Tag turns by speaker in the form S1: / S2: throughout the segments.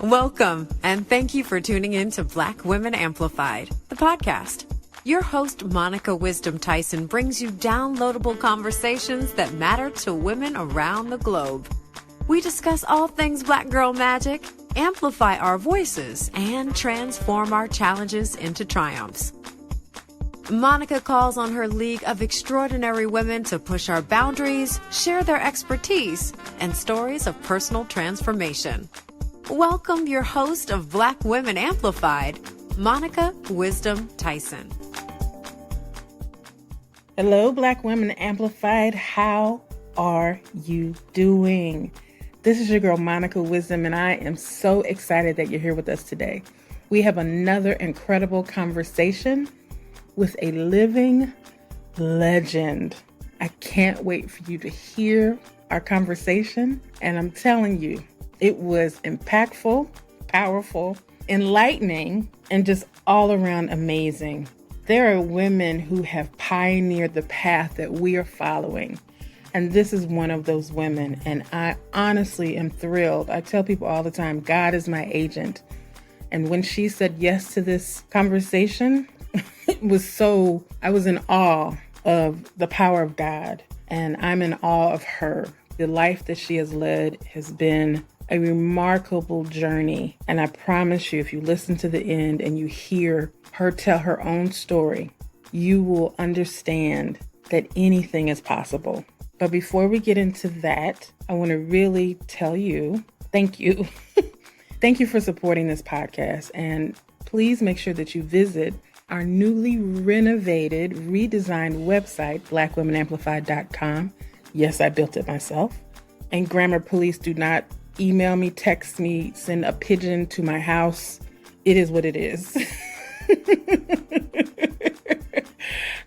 S1: Welcome, and thank you for tuning in to Black Women Amplified, the podcast. Your host, Monica Wisdom Tyson, brings you downloadable conversations that matter to women around the globe. We discuss all things Black girl magic, amplify our voices, and transform our challenges into triumphs. Monica calls on her league of extraordinary women to push our boundaries, share their expertise, and stories of personal transformation. Welcome your host of Black Women Amplified, Monica Wisdom Tyson.
S2: Hello, Black Women Amplified. How are you doing? This is your girl, Monica Wisdom, and I am so excited that you're here with us today. We have another incredible conversation with a living legend. I can't wait for you to hear our conversation, and I'm telling you, it was impactful, powerful, enlightening, and just all around amazing. There are women who have pioneered the path that we are following. And this is one of those women. And I honestly am thrilled. I tell people all the time, God is my agent. And when she said yes to this conversation, I was in awe of the power of God. And I'm in awe of her. The life that she has led has been a remarkable journey. And I promise you, if you listen to the end and you hear her tell her own story, you will understand that anything is possible. But before we get into that, I want to really tell you, thank you. Thank you for supporting this podcast. And please make sure that you visit our newly renovated, redesigned website, blackwomenamplified.com. Yes, I built it myself. And Grammar Police, do not email me, text me, send a pigeon to my house. It is what it is.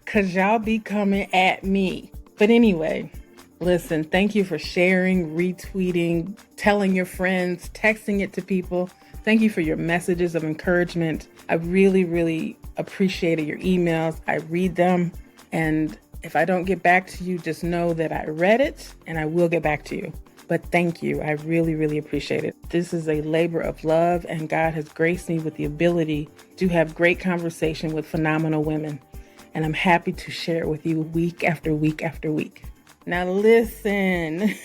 S2: Because y'all be coming at me. But anyway, listen, thank you for sharing, retweeting, telling your friends, texting it to people. Thank you for your messages of encouragement. I really, really appreciated your emails. I read them. And if I don't get back to you, just know that I read it and I will get back to you. But thank you. I really, really appreciate it. This is a labor of love, and God has graced me with the ability to have great conversation with phenomenal women. And I'm happy to share it with you week after week after week. Now listen,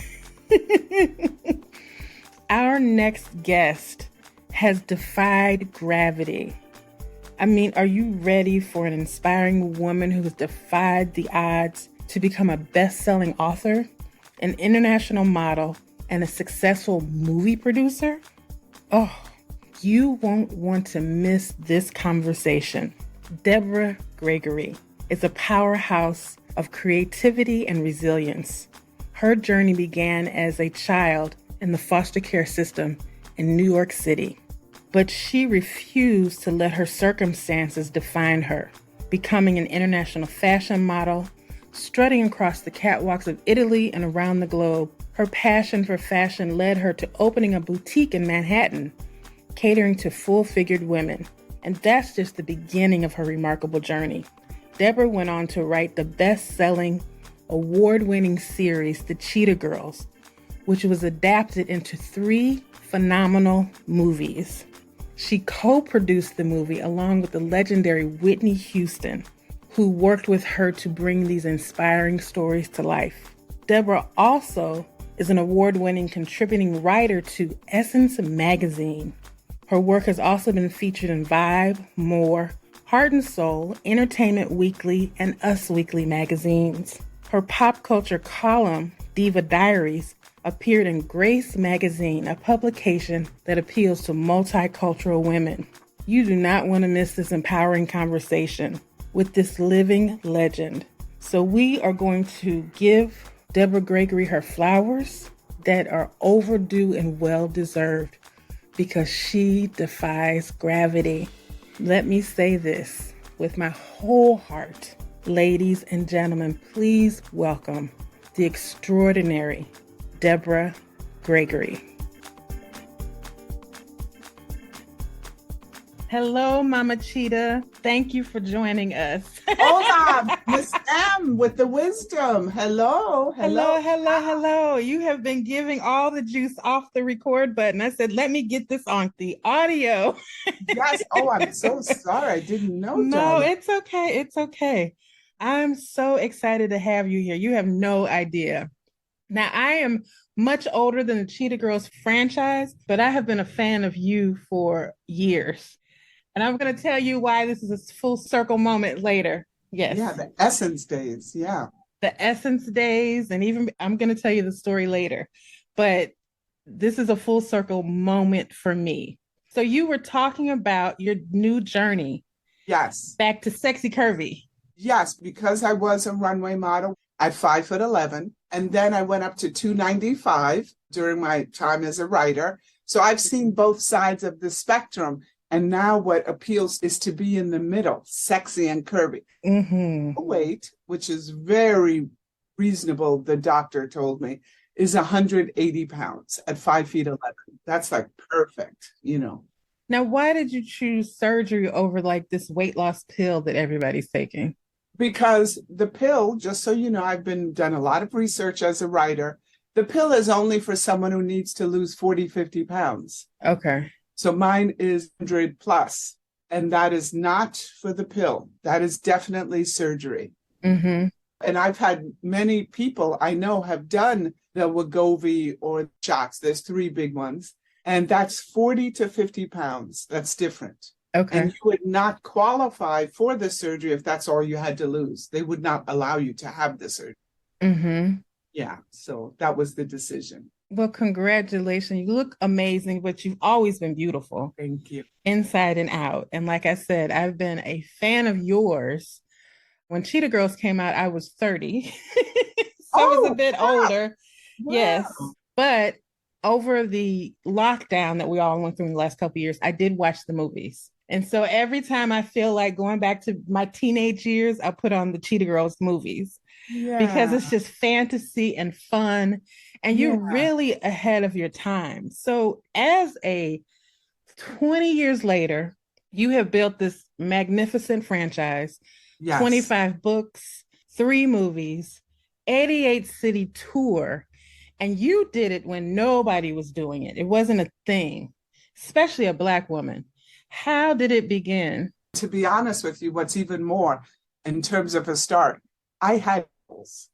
S2: our next guest has defied gravity. I mean, are you ready for an inspiring woman who has defied the odds to become a best-selling author, an international model, and a successful movie producer? Oh, you won't want to miss this conversation. Deborah Gregory is a powerhouse of creativity and resilience. Her journey began as a child in the foster care system in New York City, but she refused to let her circumstances define her, becoming an international fashion model, strutting across the catwalks of Italy and around the globe. Her passion for fashion led her to opening a boutique in Manhattan, catering to full-figured women. And that's just the beginning of her remarkable journey. Deborah went on to write the best-selling, award-winning series, The Cheetah Girls, which was adapted into 3 phenomenal movies. She co-produced the movie along with the legendary Whitney Houston, who worked with her to bring these inspiring stories to life. Deborah also is an award-winning contributing writer to Essence magazine. Her work has also been featured in Vibe, More, Heart and Soul, Entertainment Weekly, and Us Weekly magazines. Her pop culture column, Diva Diaries, appeared in Grace magazine, a publication that appeals to multicultural women. You do not want to miss this empowering conversation with this living legend. So we are going to give Deborah Gregory her flowers that are overdue and well-deserved because she defies gravity. Let me say this with my whole heart. Ladies and gentlemen, please welcome the extraordinary Deborah Gregory. Hello, Mama Cheetah. Thank you for joining us.
S3: Hola, Miss M. Adrienne with the wisdom. Hello, hello.
S2: Hello. You have been giving all the juice off the record button. I said, let me get this on the audio.
S3: Yes. Oh, I'm so sorry. I didn't know,
S2: No,
S3: darling.
S2: it's okay. It's okay. I'm so excited to have you here. You have no idea. Now, I am much older than the Cheetah Girls franchise, but I have been a fan of you for years. And I'm going to tell you why this is a full circle moment later. Yes.
S3: Yeah, the Essence days. Yeah.
S2: The Essence days, and even I'm going to tell you the story later. But this is a full circle moment for me. So you were talking about your new journey.
S3: Yes.
S2: Back to sexy curvy.
S3: Yes, because I was a runway model at 5'11", and then I went up to 295 during my time as a writer. So I've seen both sides of the spectrum. And now what appeals is to be in the middle, sexy and curvy.
S2: Mm-hmm.
S3: Weight, which is very reasonable, the doctor told me, is 180 pounds at 5'11". That's like perfect,
S2: Now, why did you choose surgery over like this weight loss pill that everybody's taking?
S3: Because the pill, just so you know, I've done a lot of research as a writer. The pill is only for someone who needs to lose 40, 50 pounds.
S2: Okay.
S3: So mine is 100 plus, and that is not for the pill. That is definitely surgery.
S2: Mm-hmm.
S3: And I've had many people I know have done the Wegovy or shots. There's 3 big ones, and that's 40 to 50 pounds. That's different.
S2: Okay.
S3: And you would not qualify for the surgery if that's all you had to lose. They would not allow you to have the surgery.
S2: Mm-hmm.
S3: Yeah, so that was the decision.
S2: Well, congratulations. You look amazing, but you've always been beautiful.
S3: Thank you.
S2: Inside and out. And like I said, I've been a fan of yours. When Cheetah Girls came out, I was 30. So I was a bit older.
S3: Wow.
S2: Yes. But over the lockdown that we all went through in the last couple of years, I did watch the movies. And so every time I feel like going back to my teenage years, I put on the Cheetah Girls movies.
S3: Yeah.
S2: Because it's just fantasy and fun, and you're really ahead of your time. So as a 20 years later, you have built this magnificent franchise, 25 books, 3 movies, 88 city tour, and you did it when nobody was doing it. It wasn't a thing, especially a Black woman. How did it begin?
S3: To be honest with you, what's even more in terms of a start, I had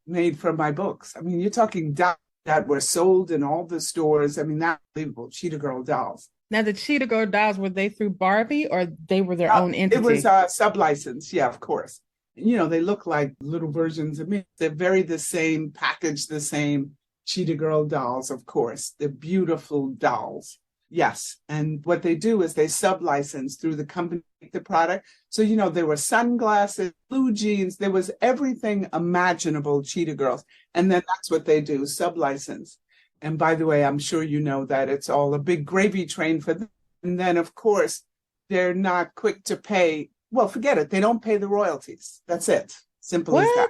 S3: made from my books. I mean, you're talking dolls that were sold in all the stores. I mean, that's unbelievable. Cheetah Girl dolls.
S2: Now, the Cheetah Girl dolls, were they through Barbie or they were their own entity?
S3: It was sub-licensed. Yeah, of course. They look like little versions of me. They're very the same, packaged the same. Cheetah Girl dolls, of course. They're beautiful dolls. Yes. And what they do is they sub-license through the company, the product. So, there were sunglasses, blue jeans, there was everything imaginable, Cheetah Girls. And then that's what they do, sub-license. And by the way, I'm sure you know that it's all a big gravy train for them. And then, of course, they're not quick to pay. Well, forget it. They don't pay the royalties. That's it. Simple as that.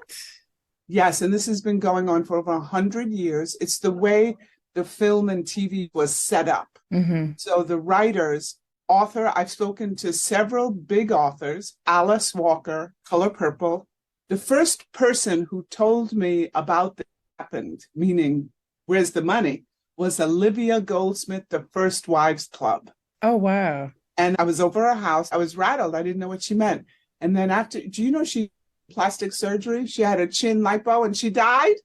S3: Yes. And this has been going on for over 100 years. It's the way the film and TV was set up.
S2: Mm-hmm.
S3: So the writers, I've spoken to several big authors, Alice Walker, Color Purple. The first person who told me about this happened, meaning where's the money, was Olivia Goldsmith, the First Wives Club.
S2: Oh, wow.
S3: And I was over her house. I was rattled. I didn't know what she meant. And then do you know she had plastic surgery? She had a chin lipo and she died.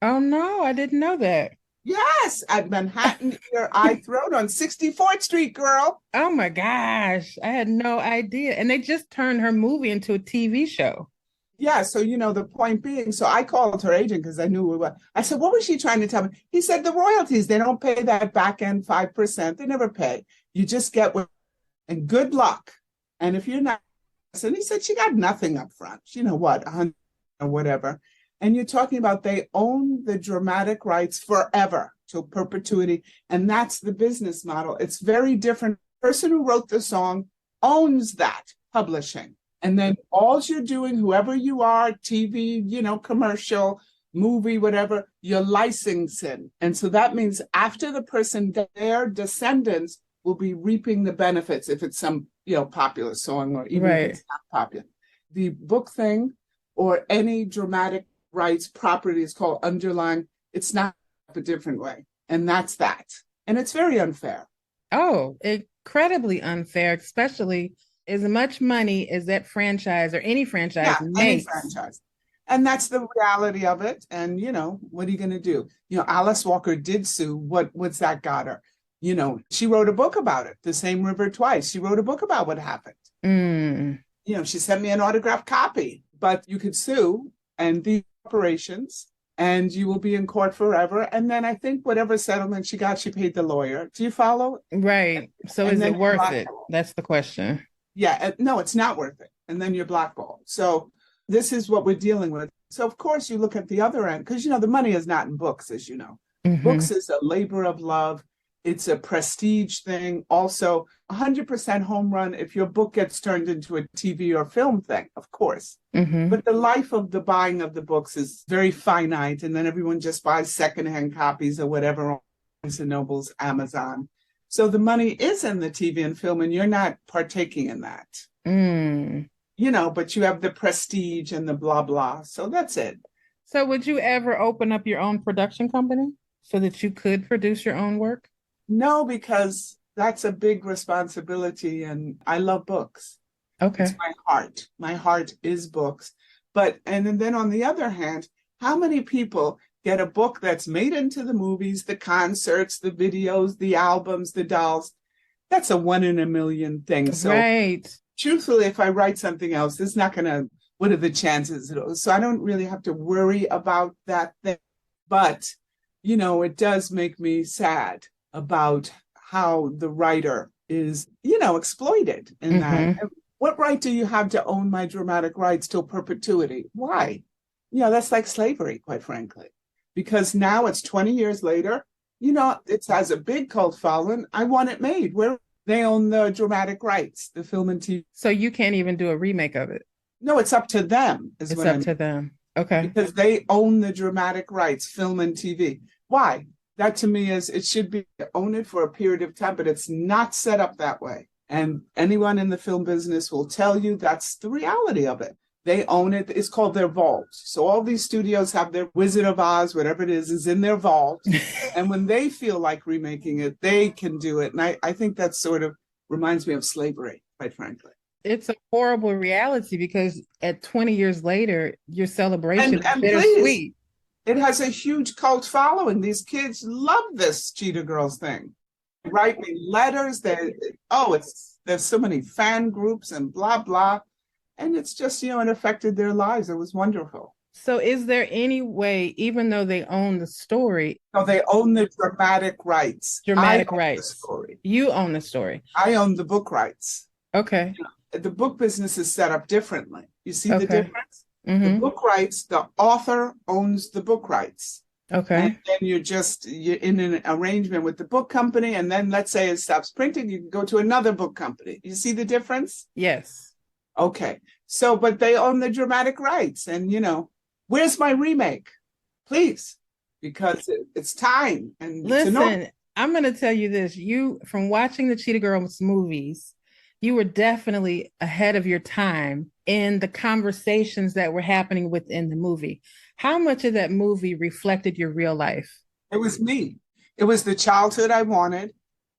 S2: Oh, no, I didn't know that.
S3: Yes, at Manhattan Ear, Eye, Throat on 64th Street, girl.
S2: Oh my gosh, I had no idea. And they just turned her movie into a TV show.
S3: Yeah, so the point being, so I called her agent because I knew I said, what was she trying to tell me? He said the royalties, they don't pay that back end 5%. They never pay. You just get and good luck. And if you're not, and he said she got nothing up front. What, 100 or whatever. And you're talking about they own the dramatic rights forever to perpetuity. And that's the business model. It's very different. The person who wrote the song owns that publishing. And then all you're doing, whoever you are, TV, commercial, movie, whatever, you're licensing. And so that means after the person, their descendants will be reaping the benefits if it's some, popular song or even if it's not popular. The book thing or any dramatic rights, property is called underlying. It's not a different way. And that's that. And it's very unfair.
S2: Oh, incredibly unfair, especially as much money as that franchise or any franchise
S3: Any
S2: makes.
S3: franchise. And that's the reality of it. And, what are you going to do? Alice Walker did sue. What's that got her? She wrote a book about it, The Same River Twice. She wrote a book about what happened.
S2: Mm.
S3: She sent me an autographed copy, but you could sue and the operations and you will be in court forever. And then I think whatever settlement she got, she paid the lawyer. Do you follow?
S2: Right. So is it worth it? That's the question.
S3: Yeah. No, it's not worth it. And then you're blackballed. So this is what we're dealing with. So of course you look at the other end because, the money is not in books, as you know.
S2: Mm-hmm.
S3: Books is a labor of love. It's a prestige thing. Also, 100% home run if your book gets turned into a TV or film thing, of course.
S2: Mm-hmm.
S3: But the life of the buying of the books is very finite. And then everyone just buys secondhand copies or whatever on Barnes & Noble's, Amazon. So the money is in the TV and film, and you're not partaking in that.
S2: Mm.
S3: But you have the prestige and the blah, blah. So that's it.
S2: So would you ever open up your own production company so that you could produce your own work?
S3: No, because that's a big responsibility and I love books.
S2: Okay.
S3: It's my heart. My heart is books. And then on the other hand, how many people get a book that's made into the movies, the concerts, the videos, the albums, the dolls? That's a 1 in a million thing. So
S2: right.
S3: Truthfully, if I write something else, it's not going to, what are the chances? So I don't really have to worry about that thing. But, it does make me sad about how the writer is, exploited in that. What right do you have to own my dramatic rights till perpetuity? Why? That's like slavery, quite frankly, because now it's 20 years later, it has a big cult following. I want it made where they own the dramatic rights, the film and TV.
S2: So you can't even do a remake of it?
S3: No, it's up to them.
S2: It's up to them. Okay.
S3: Because they own the dramatic rights, film and TV. Why? That to me is, it should be own it for a period of time, but it's not set up that way. And anyone in the film business will tell you that's the reality of it. They own it. It's called their vault. So all these studios have their Wizard of Oz, whatever it is in their vault. And when they feel like remaking it, they can do it. And I think that sort of reminds me of slavery, quite frankly.
S2: It's a horrible reality because at 20 years later, your celebration is bittersweet. Please,
S3: it has a huge cult following. These kids love this Cheetah Girls thing. They write me letters. There's so many fan groups and blah, blah. And it's just, it affected their lives. It was wonderful.
S2: So is there any way, even though they own the story?
S3: No, they own the dramatic rights.
S2: Dramatic rights. You own the story.
S3: I own the book rights.
S2: Okay.
S3: The book business is set up differently. You see the difference?
S2: Mm-hmm.
S3: The book rights, the author owns the book rights.
S2: Okay.
S3: And then you're in an arrangement with the book company. And then let's say it stops printing, you can go to another book company. You see the difference?
S2: Yes.
S3: Okay. So, but they own the dramatic rights. And, where's my remake? Please, because it's time. And
S2: listen, I'm going to tell you this. You, from watching the Cheetah Girls movies, you were definitely ahead of your time in the conversations that were happening within the movie. How much of that movie reflected your real life?
S3: It was me. It was the childhood I wanted.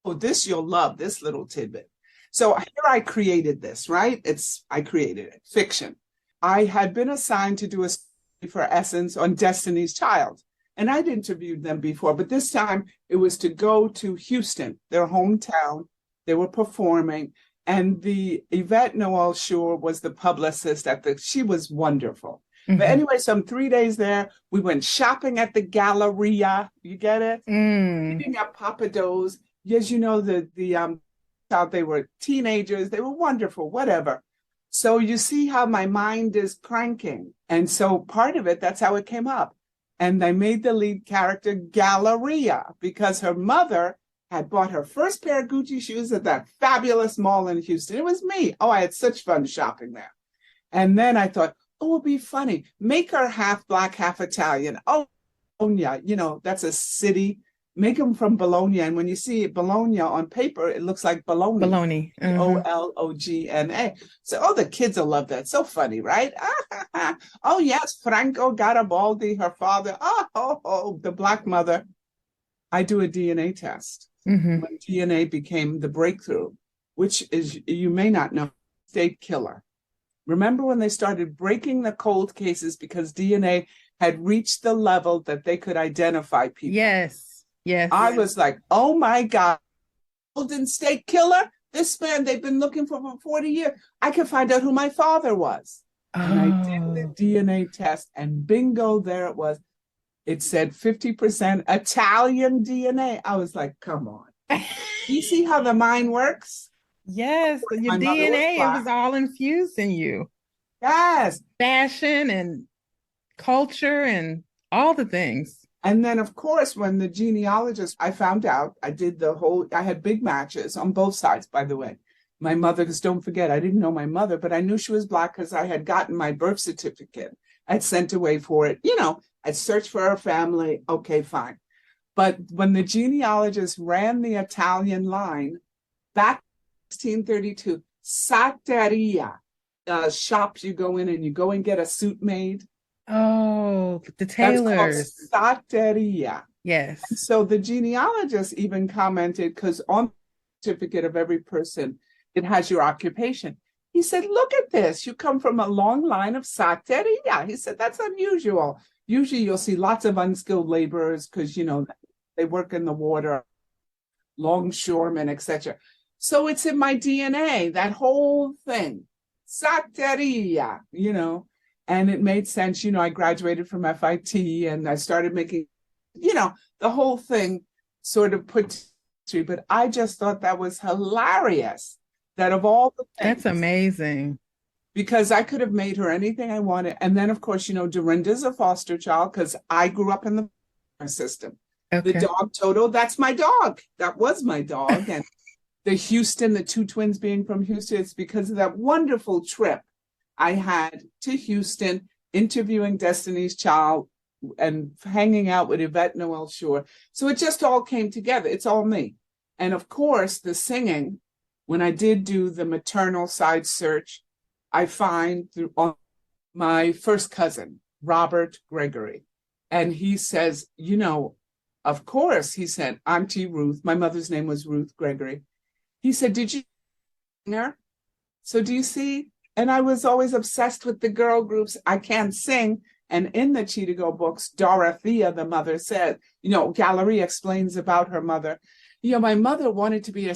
S3: Oh, this you'll love, this little tidbit. So here I created this, right? I created it, fiction. I had been assigned to do a story for Essence on Destiny's Child. And I'd interviewed them before, but this time it was to go to Houston, their hometown. They were performing. And the Yvette Noel Schur was the publicist she was wonderful. Mm-hmm. But anyway, so I'm 3 days there. We went shopping at the Galleria. You get it? Eating at Papa Do's. Yes, they were teenagers. They were wonderful, whatever. So you see how my mind is cranking. And so part of it, that's how it came up. And I made the lead character Galleria because her mother had bought her first pair of Gucci shoes at that fabulous mall in Houston. It was me. Oh, I had such fun shopping there. And then I thought, it would be funny. Make her half Black, half Italian. Oh, yeah, that's a city make them from bologna. And when you see bologna on paper, it looks like bologna.
S2: Bologna.
S3: Ologna. So, oh, the kids will love that. So funny, right? Oh, yes, Franco Garibaldi, her father. Oh, the Black mother. I do a DNA test.
S2: Mm-hmm.
S3: When DNA became the breakthrough, which is, you may not know, state killer. Remember when they started breaking the cold cases because DNA had reached the level that they could identify people?
S2: Yes.
S3: I was like, oh my God, Golden State Killer? This man they've been looking for 40 years. I could find out who my father was. And I did the DNA test, and bingo, there it was. It said 50% Italian DNA. I was like, come on. You see how the mind works?
S2: Yes, your DNA, it was all infused in you.
S3: Yes.
S2: Fashion and culture and all the things.
S3: And then, of course, when the genealogist, I found out, I had big matches on both sides, by the way. My mother, because don't forget, I didn't know my mother, but I knew she was Black because I had gotten my birth certificate. I'd sent away for it. I'd searched for her family. Okay, fine. But when the genealogist ran the Italian line, back in 1632, Satteria, shops you go in and you go and get a suit made.
S2: Oh, the tailors.
S3: Satteria.
S2: Yes.
S3: And so the genealogist even commented, because on the certificate of every person, it has your occupation. He said, look at this. You come from a long line of Satteria. He said, that's unusual. Usually you'll see lots of unskilled laborers because, they work in the water, longshoremen, etc. So it's in my DNA, that whole thing. Satteria, and it made sense. I graduated from FIT and I started making, the whole thing sort of put, but I just thought that was hilarious. That of all the things.
S2: That's amazing.
S3: Because I could have made her anything I wanted. And then, of course, Dorinda's a foster child because I grew up in the system. Okay. The dog Toto, that's my dog. That was my dog. And the Houston, the two twins being from Houston, it's because of that wonderful trip I had to Houston, interviewing Destiny's Child and hanging out with Yvette Noel Shore. So it just all came together. It's all me. And of course, the singing, when I did do the maternal side search, I find on my first cousin, Robert Gregory. And he says, of course, he said, Auntie Ruth, my mother's name was Ruth Gregory. He said, did you sing her? So do you see? And I was always obsessed with the girl groups. I can't sing. And in the Cheetah Girl books, Dorothea, the mother, said, Gallery explains about her mother. My mother wanted to be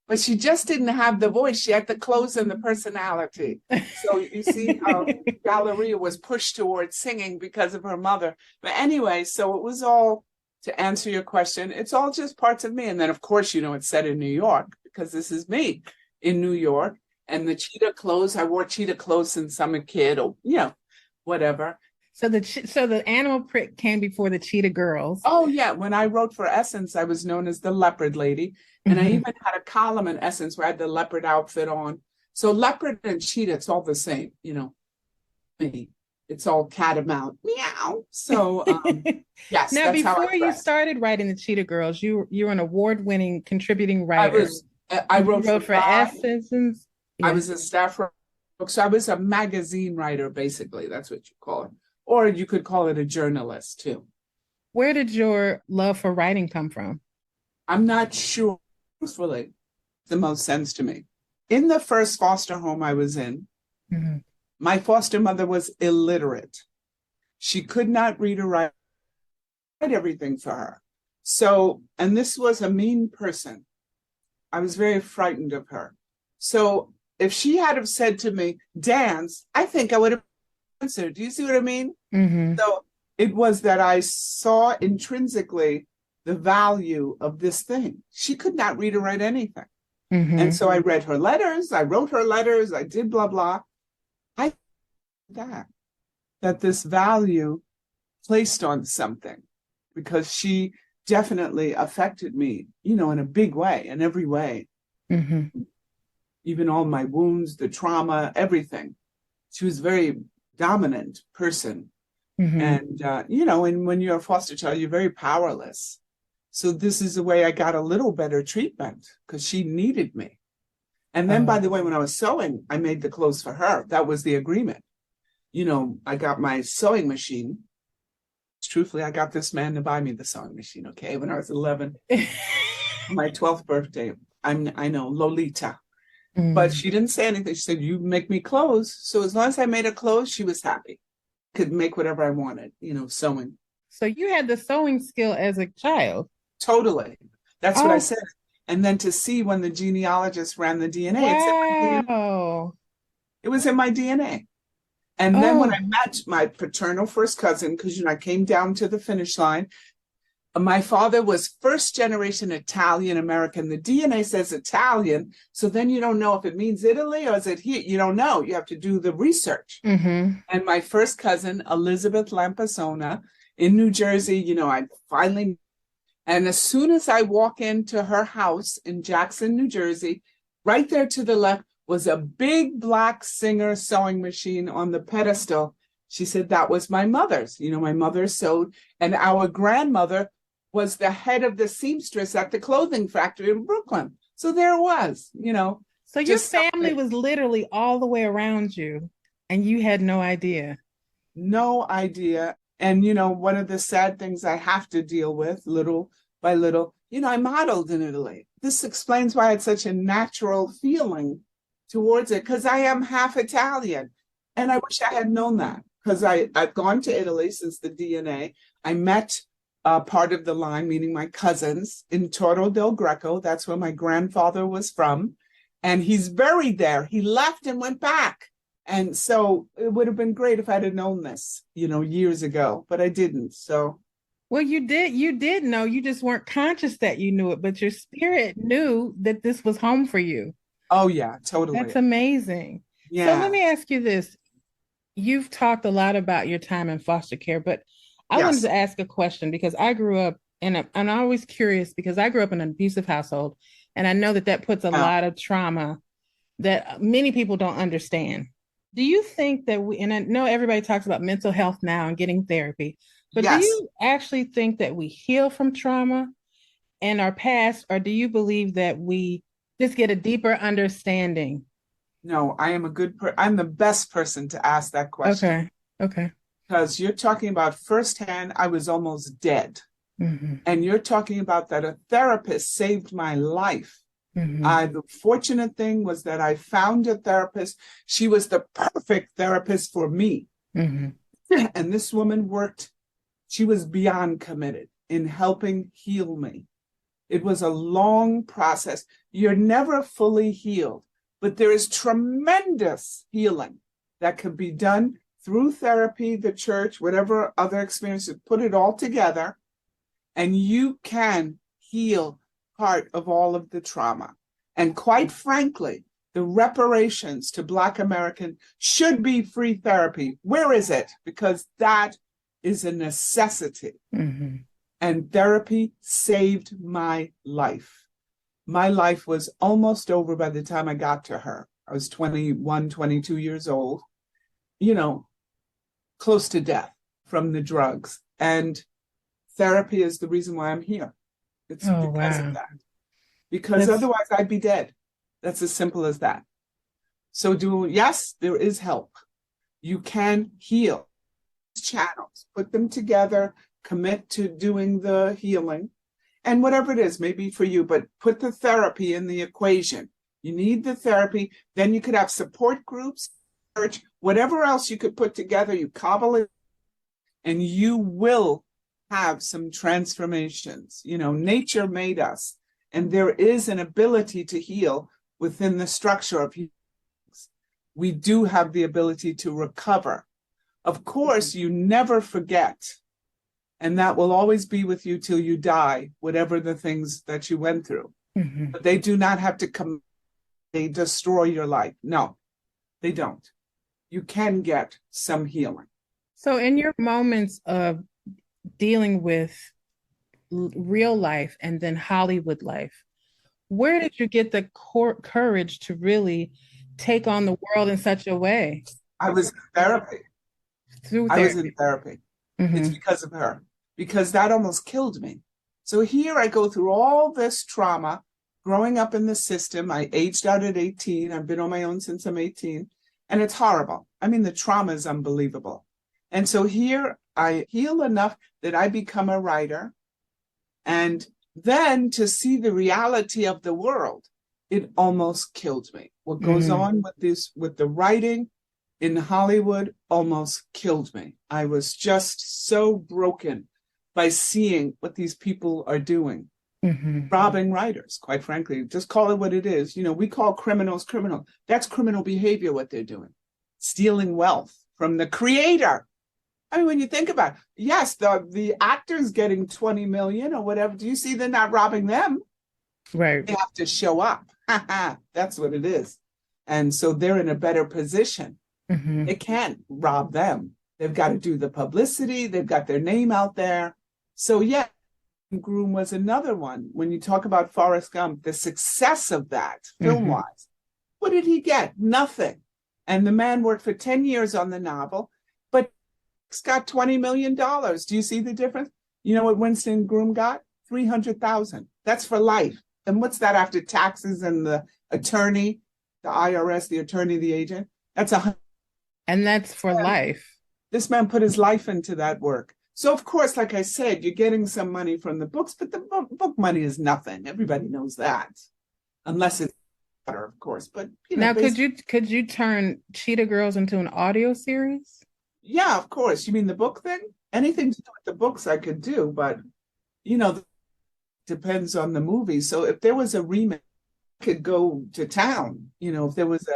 S3: but she just didn't have the voice. She had the clothes and the personality. So you see how Galleria was pushed towards singing because of her mother. But anyway, so it was all, to answer your question, it's all just parts of me. And then, of course, it's set in New York because this is me in New York. And the cheetah clothes, I wore cheetah clothes since I'm a kid or, whatever.
S2: So the animal print came before the Cheetah Girls.
S3: Oh, yeah. When I wrote for Essence, I was known as the leopard lady. And I even had a column in Essence where I had the leopard outfit on. So leopard and cheetah, it's all the same, It's all catamount. Meow. So, yes.
S2: Now, before you started writing the Cheetah Girls, you're an award-winning contributing writer.
S3: I wrote for
S2: Essence.
S3: Yeah. I was a staff writer. So I was a magazine writer, basically. That's what you call it. Or you could call it a journalist, too.
S2: Where did your love for writing come from?
S3: I'm not sure. Truthfully, the most sense to me. In the first foster home I was in, my foster mother was illiterate. She could not read or write everything for her. So, and this was a mean person. I was very frightened of her. So if she had have said to me, dance, I think I would have answered. Do you see what I mean? Mm-hmm. So it was that I saw intrinsically the value of this thing. She could not read or write anything. Mm-hmm. And so I read her letters, I wrote her letters, I did blah, blah. I that this value placed on something because she definitely affected me, in a big way, in every way. Mm-hmm. Even all my wounds, the trauma, everything. She was a very dominant person. Mm-hmm. And, and when you're a foster child, you're very powerless. So this is the way I got a little better treatment because she needed me. And then, by the way, when I was sewing, I made the clothes for her. That was the agreement. I got my sewing machine. Truthfully, I got this man to buy me the sewing machine, okay, when I was 11. My 12th birthday. I know, Lolita. But she didn't say anything. She said, you make me clothes. So as long as I made her clothes, she was happy. Could make whatever I wanted, sewing.
S2: So you had the sewing skill as a child?
S3: Totally. That's what I said. And then to see when the genealogist ran the DNA,
S2: wow.
S3: It was in my DNA. And then when I met my paternal first cousin, because I came down to the finish line, my father was first generation Italian American. The DNA says Italian, so then you don't know if it means Italy or is it here. You don't know. You have to do the research. And my first cousin, Elizabeth Lampasona, in New Jersey, I finally, and as soon as I walk into her house in Jackson, New Jersey, right there to the left was a big black Singer sewing machine on the pedestal. She said that was my mother's. My mother sewed, and our grandmother was the head of the seamstress at the clothing factory in Brooklyn. So there it was,
S2: So your family was literally all the way around you, and you had no idea.
S3: No idea. And, one of the sad things I have to deal with little by little, I modeled in Italy. This explains why I had such a natural feeling towards it, because I am half Italian. And I wish I had known that, because I've gone to Italy since the DNA. I met part of the line, meaning my cousins, in Torre del Greco. That's where my grandfather was from. And he's buried there. He left and went back. And so it would have been great if I had known this, years ago, but I didn't. So.
S2: Well, you did know, you just weren't conscious that you knew it, but your spirit knew that this was home for you.
S3: Oh, yeah, totally.
S2: That's amazing.
S3: Yeah.
S2: So let me ask you this. You've talked a lot about your time in foster care, but I wanted to ask a question because I grew up and I'm always curious because I grew up in an abusive household, and I know that puts a lot of trauma that many people don't understand. Do you think that and I know everybody talks about mental health now and getting therapy, but do you actually think that we heal from trauma and our past, or do you believe that we just get a deeper understanding?
S3: No, I am I'm the best person to ask that question.
S2: Okay.
S3: Because you're talking about firsthand, I was almost dead. And you're talking about that a therapist saved my life. The fortunate thing was that I found a therapist. She was the perfect therapist for me. And this woman she was beyond committed in helping heal me. It was a long process. You're never fully healed, but there is tremendous healing that can be done through therapy, the church, whatever other experiences. Put it all together, and you can heal part of all of the trauma. And quite frankly, the reparations to Black Americans should be free therapy. Where is it? Because that is a necessity. And therapy saved my life. My life was almost over by the time I got to her. I was 21, 22 years old, close to death from the drugs. And therapy is the reason why I'm here. It's because of that. Because otherwise I'd be dead. That's as simple as that. So yes, there is help. You can heal. Channels, put them together, commit to doing the healing, and whatever it is, maybe for you, but put the therapy in the equation. You need the therapy. Then you could have support groups, church, whatever else you could put together, you cobble it, and you will have some transformations. Nature made us, and there is an ability to heal within the structure of healings. We do have the ability to recover. Of course, you never forget, and that will always be with you till you die, whatever the things that you went through. But they do not have to they destroy your life. No, they don't. You can get some healing.
S2: So in your moments of dealing with real life and then Hollywood life, where did you get the courage to really take on the world in such a way?
S3: I was in therapy. I was in therapy. It's because of her, because that almost killed me. So here I go through all this trauma, growing up in the system. I aged out at 18. I've been on my own since I'm 18. And it's horrible. I mean, the trauma is unbelievable. And so here I heal enough that I become a writer. And then to see the reality of the world, it almost killed me. What goes on with the writing in Hollywood almost killed me. I was just so broken by seeing what these people are doing. Robbing writers, quite frankly. Just call it what it is. You know, we call criminals criminal. That's criminal behavior, what they're doing. Stealing wealth from the creator. I mean, when you think about it, yes, the actor's getting 20 million or whatever. Do you see they're not robbing them?
S2: Right.
S3: They have to show up. That's what it is. And so they're in a better position. They can't rob them. They've got to do the publicity. They've got their name out there. So yeah, Groom was another one. When you talk about Forrest Gump, the success of that film-wise, what did he get? Nothing. And the man worked for 10 years on the novel, but it's got $20 million. Do you see the difference? You know what Winston Groom got? $300,000. That's for life. And what's that after taxes and the attorney, the IRS, the attorney, the agent? That's
S2: and that's for life.
S3: This man put his life into that work. So, of course, like I said, you're getting some money from the books, but the book money is nothing. Everybody knows that, unless it's better, of course. But you know,
S2: now, could you turn Cheetah Girls into an audio series?
S3: Yeah, of course. You mean the book thing? Anything to do with the books I could do, but you know, depends on the movie. So if there was a remake, I could go to town. You know, if there was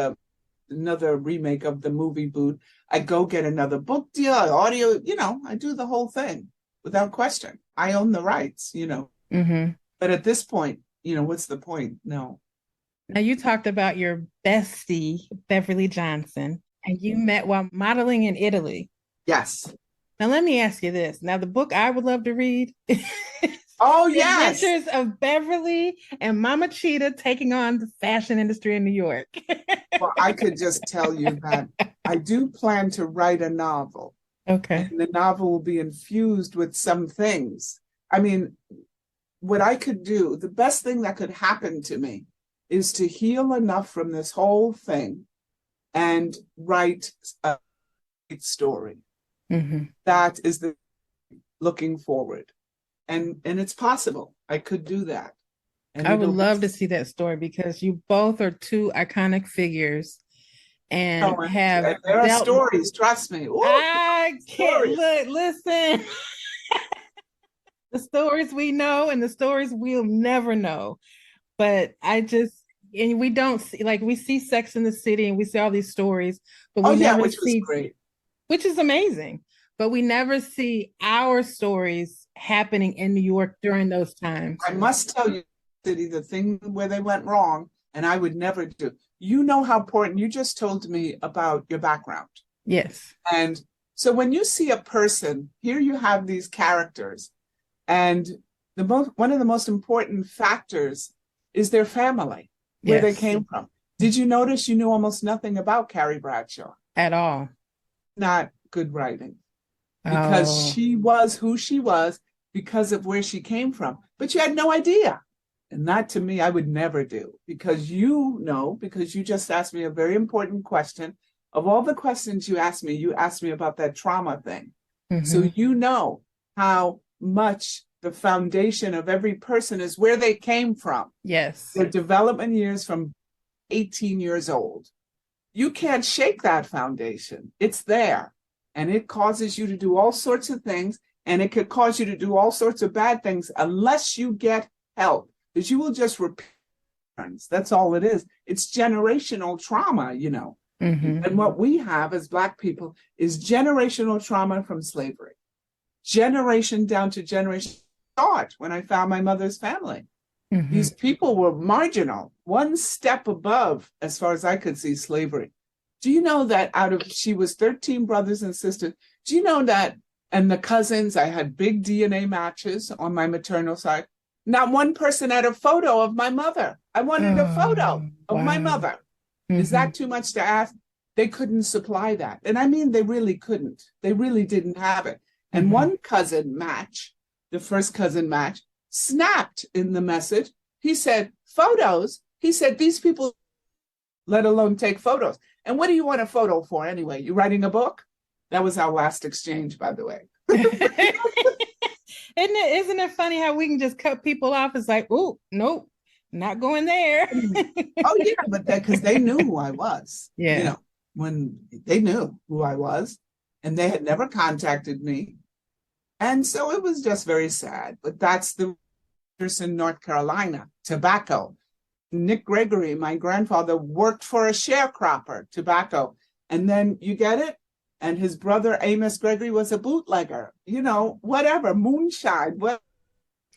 S3: another remake of the movie Boot, I go get another book deal, audio, you know, I do the whole thing without question. I own the rights, you know. But at this point, you know, what's the point? No.
S2: Now, you talked about your bestie, Beverly Johnson, and you met while modeling in Italy.
S3: Yes.
S2: Now, let me ask you this. Now, the book I would love to read
S3: Oh, yes.
S2: Adventures of Beverly and Mama Cheetah taking on the fashion industry in New York.
S3: Well, I could just tell you that I do plan to write a novel.
S2: Okay.
S3: And the novel will be infused with some things. I mean, what I could do, the best thing that could happen to me is to heal enough from this whole thing and write a great story. That is the looking forward. And it's possible. I could do that. And
S2: I would love to see that story because you both are two iconic figures and
S3: there are stories, trust me. Ooh,
S2: I can't listen. The stories we know and the stories we'll never know. But and we don't see, like, we see Sex in the City and we see all these stories, but we never
S3: which
S2: see,
S3: was great.
S2: Which is amazing. But we never see our stories happening in New York during those times.
S3: I must tell you, City, the thing where they went wrong, and I would never do. You know how important, you just told me about your background.
S2: Yes.
S3: And so when you see a person, here you have these characters, and one of the most important factors is their family, where they came from. Did you notice you knew almost nothing about Carrie Bradshaw?
S2: At all.
S3: Not good writing. Because she was who she was because of where she came from. But you had no idea. And that, to me, I would never do. Because you just asked me a very important question. Of all the questions you asked me about that trauma thing. So you know how much the foundation of every person is where they came from.
S2: Yes.
S3: Their development years from 18 years old. You can't shake that foundation. It's there. And it causes you to do all sorts of things, and it could cause you to do all sorts of bad things unless you get help, because you will just repeat. That's all it is. It's generational trauma, you know. And what we have as Black people is generational trauma from slavery. Generation down to generation. Thought when I found my mother's family. These people were marginal, one step above, as far as I could see, slavery. Do you know that she was 13 brothers and sisters? Do you know that, and the cousins, I had big DNA matches on my maternal side. Not one person had a photo of my mother. I wanted a photo of my mother. Is that too much to ask? They couldn't supply that. And I mean, they really couldn't. They really didn't have it. And one cousin match, the first cousin match, snapped in the message. He said, photos. He said, these people, let alone take photos. And what do you want a photo for anyway? You writing a book? That was our last exchange, by the way.
S2: Isn't it funny how we can just cut people off? It's like, oh, nope, not going there.
S3: Oh, yeah, but because they knew who I was.
S2: Yeah.
S3: You know, when they knew who I was, and they had never contacted me. And so it was just very sad. But that's the in North Carolina, tobacco. Nick Gregory, my grandfather, worked for a sharecropper, tobacco. And then you get it? And his brother, Amos Gregory, was a bootlegger. You know, whatever, moonshine. What?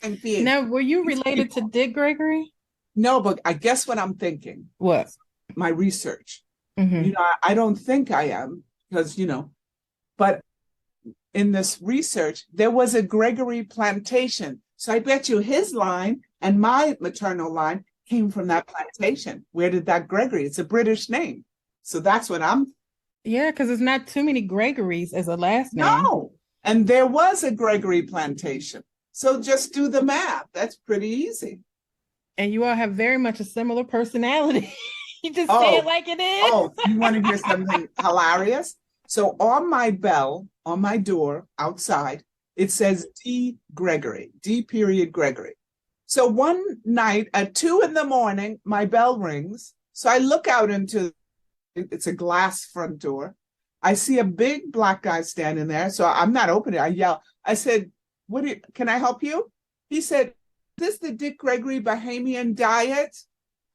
S2: Now, were you related to Dick Gregory?
S3: No, but I guess what I'm thinking.
S2: What?
S3: My research.
S2: Mm-hmm.
S3: You know, I don't think I am because, you know, but in this research, there was a Gregory plantation. So I bet you his line and my maternal line came from that plantation. Where did that Gregory? It's a British name. So that's what I'm.
S2: Yeah, because there's not too many Gregories as a last name.
S3: No. And there was a Gregory plantation. So just do the math. That's pretty easy.
S2: And you all have very much a similar personality. You just say it like it is.
S3: Oh, you want to hear something hilarious? So on my bell, on my door outside, it says D. Gregory, D. Gregory. So one night at 2 a.m, my bell rings. So I look out into, it's a glass front door. I see a big black guy standing there. So I'm not opening it. I yell. I said, can I help you? He said, is this the Dick Gregory Bahamian diet?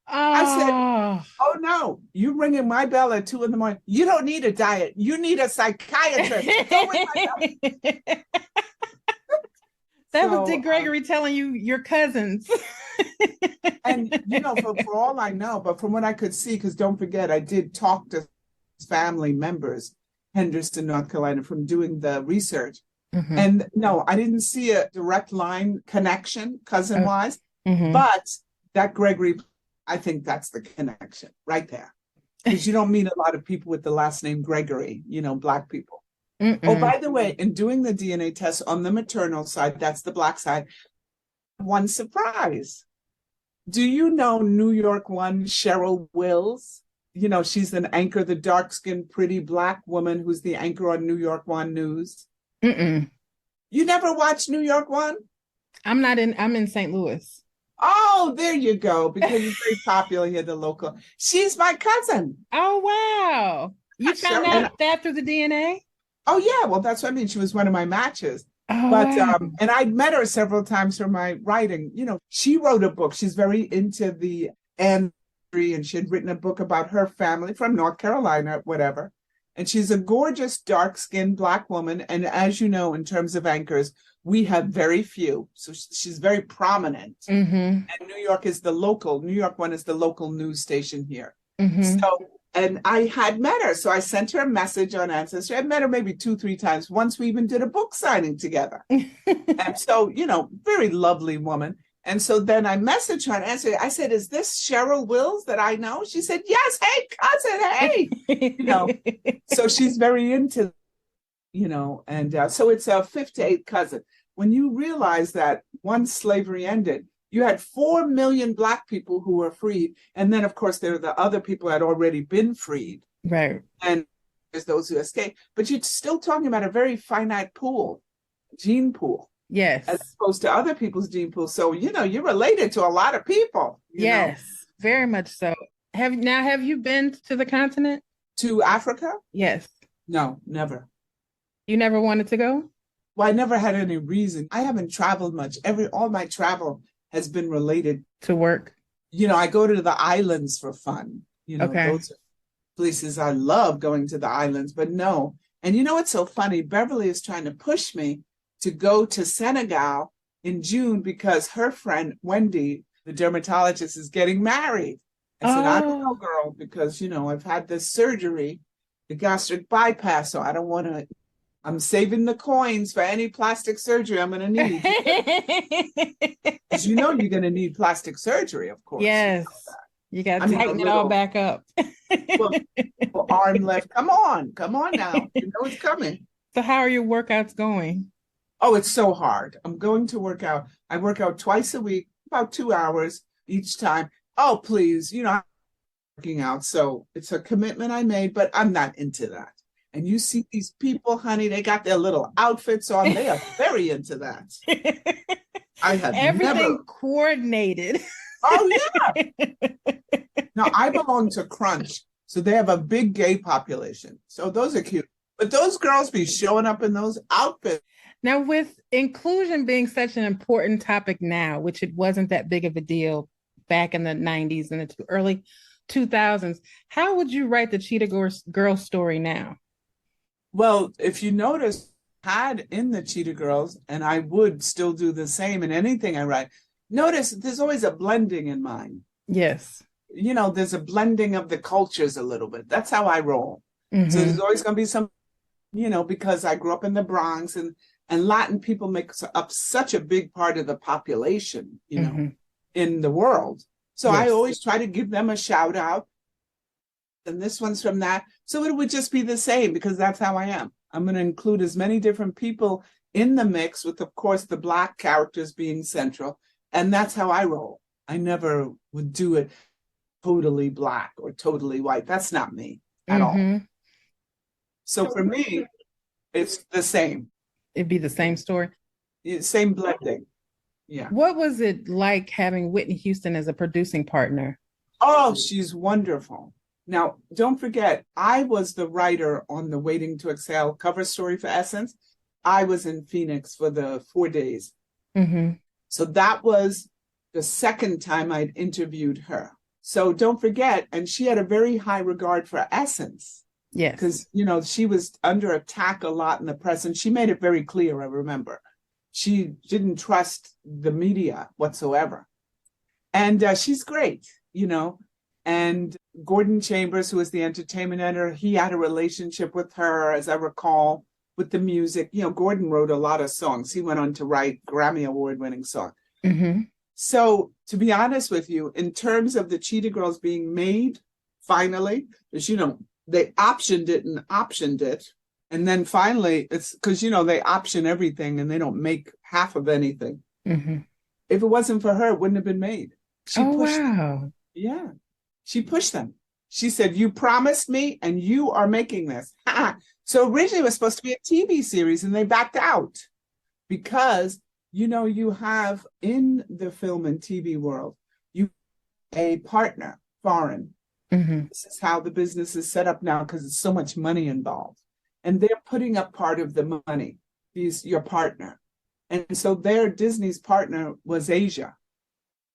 S3: I said, oh no, you ringing my bell at 2 a.m. You don't need a diet. You need a psychiatrist. Go with my bell.
S2: That was Dick Gregory telling you your cousins.
S3: And, you know, for all I know, but from what I could see, because don't forget, I did talk to family members, Henderson, North Carolina, from doing the research. Mm-hmm. And no, I didn't see a direct line connection, cousin-wise, but that Gregory, I think that's the connection right there. Because you don't meet a lot of people with the last name Gregory, you know, Black people. Mm-mm. Oh, by the way, in doing the DNA test on the maternal side, that's the Black side, one surprise. Do you know New York one, Cheryl Wills? You know, she's an anchor, the dark-skinned, pretty Black woman who's the anchor on New York One News. Mm-mm. You never watched New York One? I'm
S2: in St. Louis.
S3: Oh, there you go, because it's very popular here, the local. She's my cousin.
S2: Oh, wow. You found out that through the DNA?
S3: Oh, yeah. Well, that's what I mean. She was one of my matches.
S2: Oh,
S3: but
S2: wow.
S3: And I'd met her several times for my writing. You know, she wrote a book. She's very into the industry, and she had written a book about her family from North Carolina, whatever. And she's a gorgeous, dark-skinned Black woman. And as you know, in terms of anchors, we have very few. So she's very prominent. Mm-hmm. And New York One is the local news station here. Mm-hmm. So, and I had met her. So I sent her a message on Ancestry. I met her maybe 2-3 times. Once we even did a book signing together. And so, you know, very lovely woman. And so then I messaged her and answered. I said, is this Cheryl Wills that I know? She said, yes. Hey, cousin, hey. You know, so she's very into, you know, and so it's a 5th to 8th cousin. When you realize that once slavery ended, you had 4 million Black people who were freed. And then, of course, there are the other people who had already been freed.
S2: Right.
S3: And there's those who escaped. But you're still talking about a very finite pool, gene pool.
S2: Yes.
S3: As opposed to other people's gene pool. So, you know, you're related to a lot of people.
S2: Yes, know? Very much so. Have you been to the continent?
S3: To Africa?
S2: Yes.
S3: No, never.
S2: You never wanted to go?
S3: Well, I never had any reason. I haven't traveled much. All my travel has been related
S2: to work.
S3: You know, I go to the islands for fun. You know, those are places I love going to the islands, but no. And you know what's so funny? Beverly is trying to push me to go to Senegal in June because her friend Wendy, the dermatologist, is getting married. I said, I don't know, girl, because, you know, I've had this surgery, the gastric bypass, so I don't want to. I'm saving the coins for any plastic surgery I'm going to need. Because you know you're going to need plastic surgery, of course.
S2: Yes. You got to tighten it all back up.
S3: Arm lift. Come on now. You know it's coming.
S2: So how are your workouts going?
S3: Oh, it's so hard. I'm going to work out. I work out twice a week, about 2 hours each time. Oh, please, I'm working out. So it's a commitment I made, but I'm not into that. And you see these people, honey, they got their little outfits on. They are very into that. I have
S2: Everything
S3: never.
S2: coordinated.
S3: Oh, yeah. Now, I belong to Crunch. So they have a big gay population. So those are cute. But those girls be showing up in those outfits.
S2: Now, with inclusion being such an important topic now, which it wasn't that big of a deal back in the 90s and the early 2000s, how would you write the Cheetah Girl story now?
S3: Well, if you notice, had in the Cheetah Girls, and I would still do the same in anything I write, notice there's always a blending in mine.
S2: Yes.
S3: There's a blending of the cultures a little bit. That's how I roll.
S2: Mm-hmm.
S3: So there's always going to be some, because I grew up in the Bronx and Latin people make up such a big part of the population,
S2: mm-hmm.
S3: in the world. So
S2: yes.
S3: I always try to give them a shout out. And this one's from that. So it would just be the same because that's how I am. I'm going to include as many different people in the mix with, of course, the Black characters being central. And that's how I roll. I never would do it totally Black or totally white. That's not me at
S2: mm-hmm.
S3: all. So for me, it's the same.
S2: It'd be the same story.
S3: Same blending. Yeah.
S2: What was it like having Whitney Houston as a producing partner?
S3: Oh, she's wonderful. Now, don't forget, I was the writer on the Waiting to Exhale cover story for Essence. I was in Phoenix for the 4 days.
S2: Mm-hmm.
S3: So that was the second time I'd interviewed her. So don't forget, and she had a very high regard for Essence.
S2: Yes.
S3: Because, she was under attack a lot in the press, and she made it very clear, I remember. She didn't trust the media whatsoever. And she's great, And Gordon Chambers, who was the entertainment editor, he had a relationship with her, as I recall, with the music. Gordon wrote a lot of songs. He went on to write Grammy Award-winning songs.
S2: Mm-hmm.
S3: So to be honest with you, in terms of the Cheetah Girls being made, finally, as they optioned it. And then finally, it's because, they option everything and they don't make half of anything.
S2: Mm-hmm.
S3: If it wasn't for her, it wouldn't have been made. She pushed
S2: wow.
S3: them. Yeah. She pushed them. She said, you promised me and you are making this. So originally it was supposed to be a TV series and they backed out because, you have in the film and TV world, you a partner, foreign.
S2: Mm-hmm.
S3: This is how the business is set up now because there's so much money involved. And they're putting up part of the money. He's your partner. And so Disney's partner was Asia.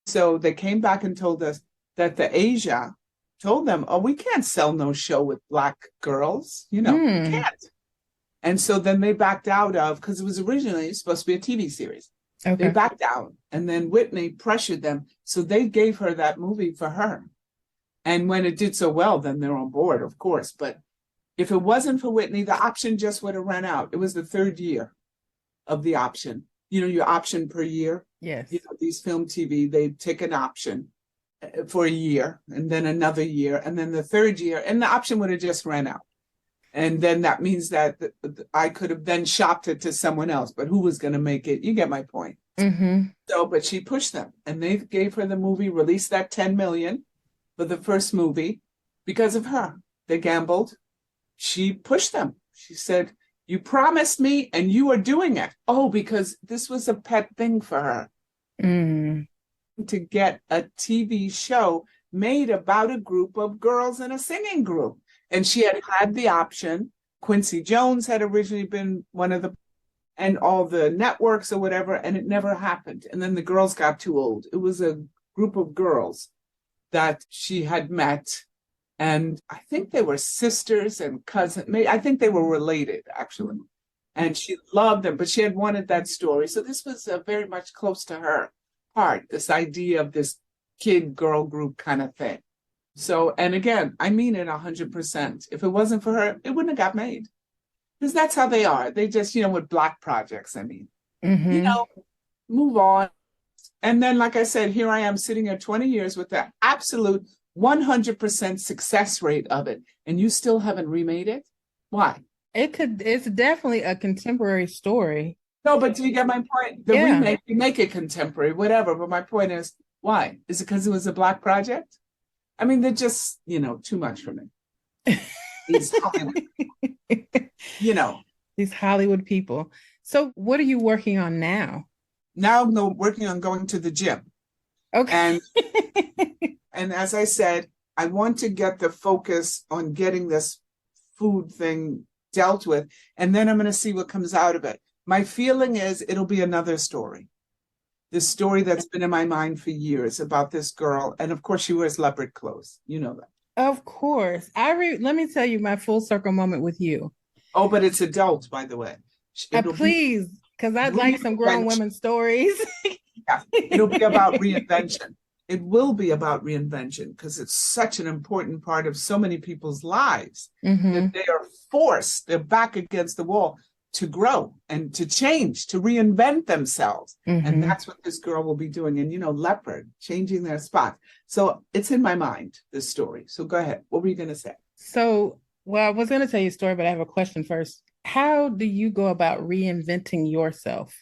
S3: So they came back and told us that the Asia told them, oh, we can't sell no show with Black girls. We can't. And so then they backed out of, because it was originally supposed to be a TV series. Okay. They backed out. And then Whitney pressured them. So they gave her that movie for her. And when it did so well, then they're on board, of course. But if it wasn't for Whitney, the option just would have run out. It was the third year of the option. Your option per year.
S2: Yes.
S3: These film TV, they take an option for a year and then another year and then the third year. And the option would have just ran out. And then that means that I could have then shopped it to someone else. But who was going to make it? You get my point.
S2: Mm-hmm.
S3: So, but she pushed them. And they gave her the movie, released that $10 million for the first movie because of her. They gambled. She pushed them. She said, you promised me and you are doing it. Oh, because this was a pet thing for her.
S2: Mm.
S3: To get a TV show made about a group of girls in a singing group. And she had the option. Quincy Jones had originally been one of and all the networks or whatever, and it never happened. And then the girls got too old. It was a group of girls that she had met. And I think they were sisters and cousins. I think they were related, actually. And she loved them, but she had wanted that story. So this was very much close to her heart, this idea of this kid-girl group kind of thing. So, and again, I mean it 100%. If it wasn't for her, it wouldn't have got made. Because that's how they are. They just, with Black projects,
S2: mm-hmm.
S3: Move on. And then, like I said, here I am sitting here 20 years with the absolute 100% success rate of it. And you still haven't remade it? Why?
S2: It's definitely a contemporary story.
S3: No, but do you get my point? The
S2: Yeah.
S3: remake, you make it contemporary, whatever. But my point is, why? Is it because it was a Black project? I mean, they're just, too much for me. These Hollywood, you know.
S2: These Hollywood people. So what are you working on now?
S3: Now I'm working on going to the gym.
S2: Okay.
S3: And as I said, I want to get the focus on getting this food thing dealt with, and then I'm going to see what comes out of it. My feeling is it'll be another story. This story that's been in my mind for years about this girl. And of course, she wears leopard clothes. You know that.
S2: Of course. Let me tell you my full circle moment with you.
S3: Oh, but it's adult, by the way.
S2: Please, because I'd like some grown women stories.
S3: Yeah, it'll be about reinvention. It will be about reinvention because it's such an important part of so many people's lives that they are forced, they're back against the wall to grow and to change, to reinvent themselves. And that's what this girl will be doing. And, leopard, changing their spot. So it's in my mind, this story. So go ahead. What were you going to say?
S2: So, well, I was going to tell you a story, but I have a question first. How do you go about reinventing yourself?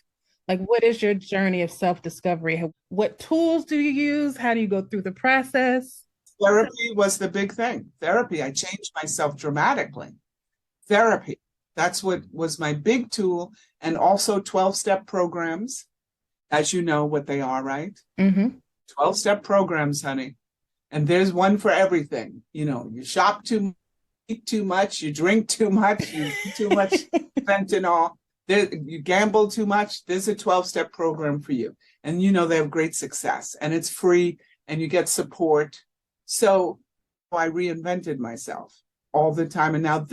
S2: Like, what is your journey of self-discovery? What tools do you use? How do you go through the process?
S3: Therapy was the big thing. Therapy. I changed myself dramatically. Therapy. That's what was my big tool. And also 12-step programs, as you know what they are, right? 12-step programs, honey. And there's one for everything. You shop too much, eat too much, you drink too much, you eat too much fentanyl. You gamble too much, there's a 12-step program for you. And they have great success and it's free and you get support. So I reinvented myself all the time. And now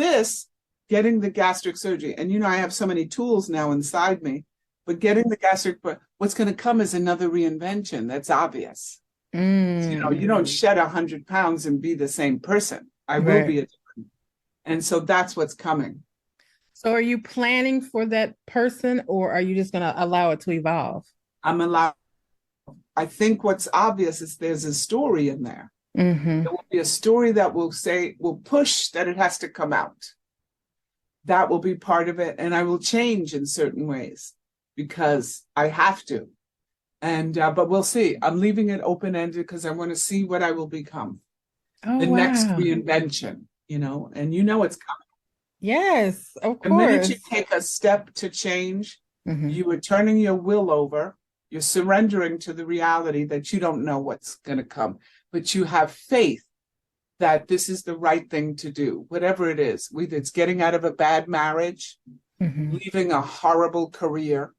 S3: getting the gastric surgery, and I have so many tools now inside me, but getting the gastric, what's going to come is another reinvention. That's obvious. You don't shed 100 pounds and be the same person. I will be a different. And so that's what's coming.
S2: So are you planning for that person or are you just going to allow it to evolve?
S3: I'm allowed. I think what's obvious is there's a story in there. There will be a story that will push that it has to come out. That will be part of it. And I will change in certain ways because I have to. And, but we'll see. I'm leaving it open-ended because I want to see what I will become. Next reinvention, and it's coming.
S2: Yes, of course.
S3: The minute you take a step to change, you are turning your will over. You're surrendering to the reality that you don't know what's going to come, but you have faith that this is the right thing to do, whatever it is. Whether it's getting out of a bad marriage, leaving a horrible career,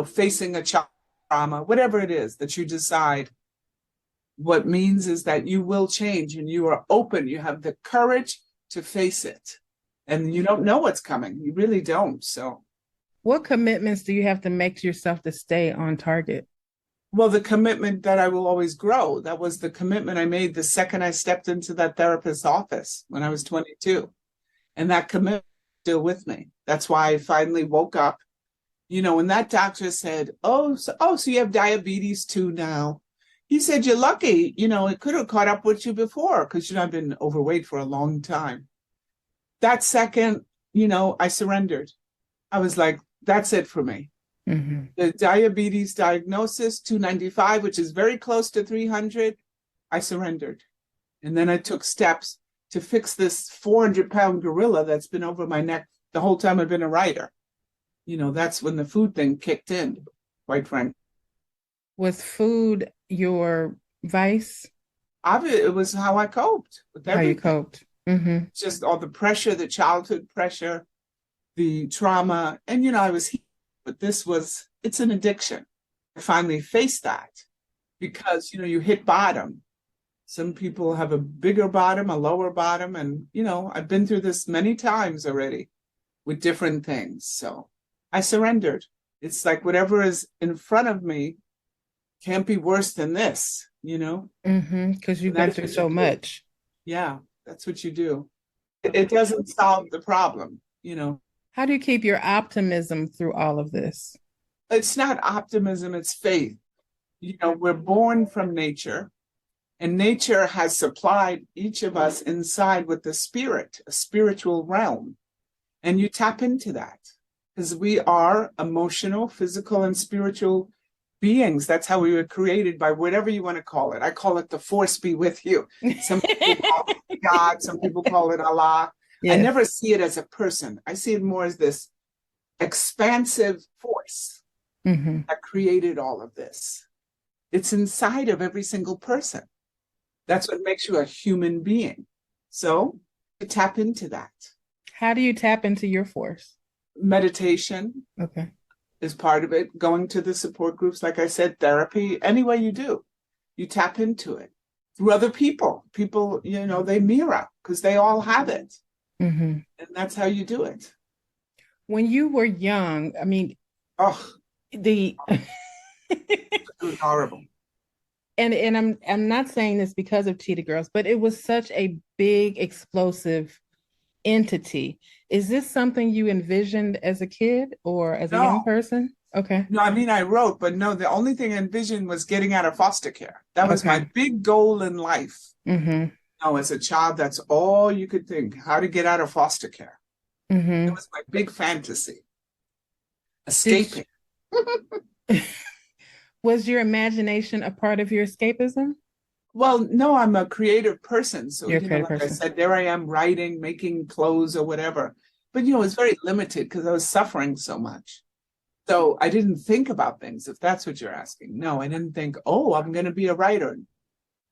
S3: facing a child trauma, whatever it is that you decide. What means is that you will change and you are open. You have the courage to face it. And you don't know what's coming. You really don't. So
S2: what commitments do you have to make to yourself to stay on target?
S3: Well, the commitment that I will always grow. That was the commitment I made the second I stepped into that therapist's office when I was 22. And that commitment is still with me. That's why I finally woke up. When that doctor said, so you have diabetes too now. He said, you're lucky. It could have caught up with you before because, I've been overweight for a long time. That second, I surrendered. I was like, that's it for me. The diabetes diagnosis, 295, which is very close to 300, I surrendered. And then I took steps to fix this 400-pound gorilla that's been over my neck the whole time I've been a writer. That's when the food thing kicked in, quite frankly.
S2: Was food your vice?
S3: It was how I coped with everything.
S2: How you coped.
S3: Just all the pressure, the childhood pressure, the trauma. And, I was here, but it's an addiction. I finally faced that because, you hit bottom. Some people have a bigger bottom, a lower bottom. And, I've been through this many times already with different things. So I surrendered. It's like whatever is in front of me can't be worse than this,
S2: Because you've been through so much.
S3: Yeah. That's what you do. It doesn't solve the problem,
S2: How do you keep your optimism through all of this?
S3: It's not optimism, it's faith. We're born from nature, and nature has supplied each of us inside with the spirit, a spiritual realm. And you tap into that. because we are emotional, physical, and spiritual beings. That's how we were created, by whatever you want to call it. I call it the force be with you. Some people call it God, some people call it Allah.
S2: Yes.
S3: I never see it as a person. I see it more as this expansive force that created all of this. It's inside of every single person. That's what makes you a human being. So you tap into that.
S2: How do you tap into your force?
S3: Meditation is part of it. Going to the support groups, like I said, therapy, any way you do, you tap into it. Through other people. People, they mirror because they all have it. And that's how you do it.
S2: When you were young, I mean, it
S3: was horrible.
S2: And I'm not saying this because of Cheetah Girls, but it was such a big, explosive entity. Is this something you envisioned as a kid or as a young person? Okay.
S3: No, I mean, I wrote, but no, the only thing I envisioned was getting out of foster care. That was my big goal in life. As a child, that's all you could think, how to get out of foster care. It was my big fantasy. Escaping.
S2: Was your imagination a part of your escapism?
S3: Well, no, I'm a creative person. So,
S2: I
S3: said, there I am writing, making clothes or whatever. But, it's very limited because I was suffering so much. So I didn't think about things, if that's what you're asking. No, I didn't think, I'm going to be a writer.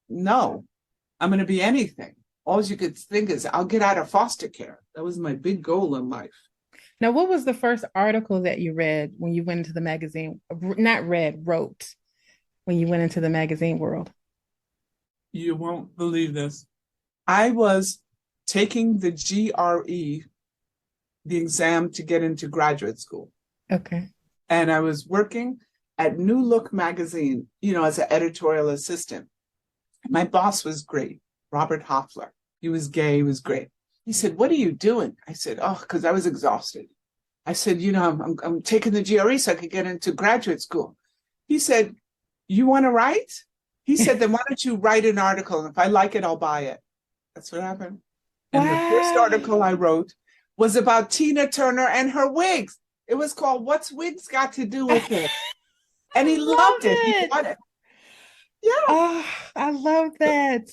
S3: No, I'm going to be anything. All you could think is, I'll get out of foster care. That was my big goal in life.
S2: Now, what was the first article that you read when you went into the magazine? Not read, wrote, when you went into the magazine world?
S3: You won't believe this. I was taking the GRE, the exam to get into graduate school.
S2: Okay.
S3: And I was working at New Look magazine, as an editorial assistant. My boss was great, Robert Hoffler. He was gay, he was great. He said, "What are you doing?" I said, because I was exhausted. I said, I'm taking the GRE so I could get into graduate school. He said, "You want to write?" He said, "Then why don't you write an article? And if I like it, I'll buy it." That's what happened. And the first article I wrote was about Tina Turner and her wigs. It was called "What's Wigs Got to Do with It?" And he loved it. He bought it. Yeah.
S2: Oh, I love that.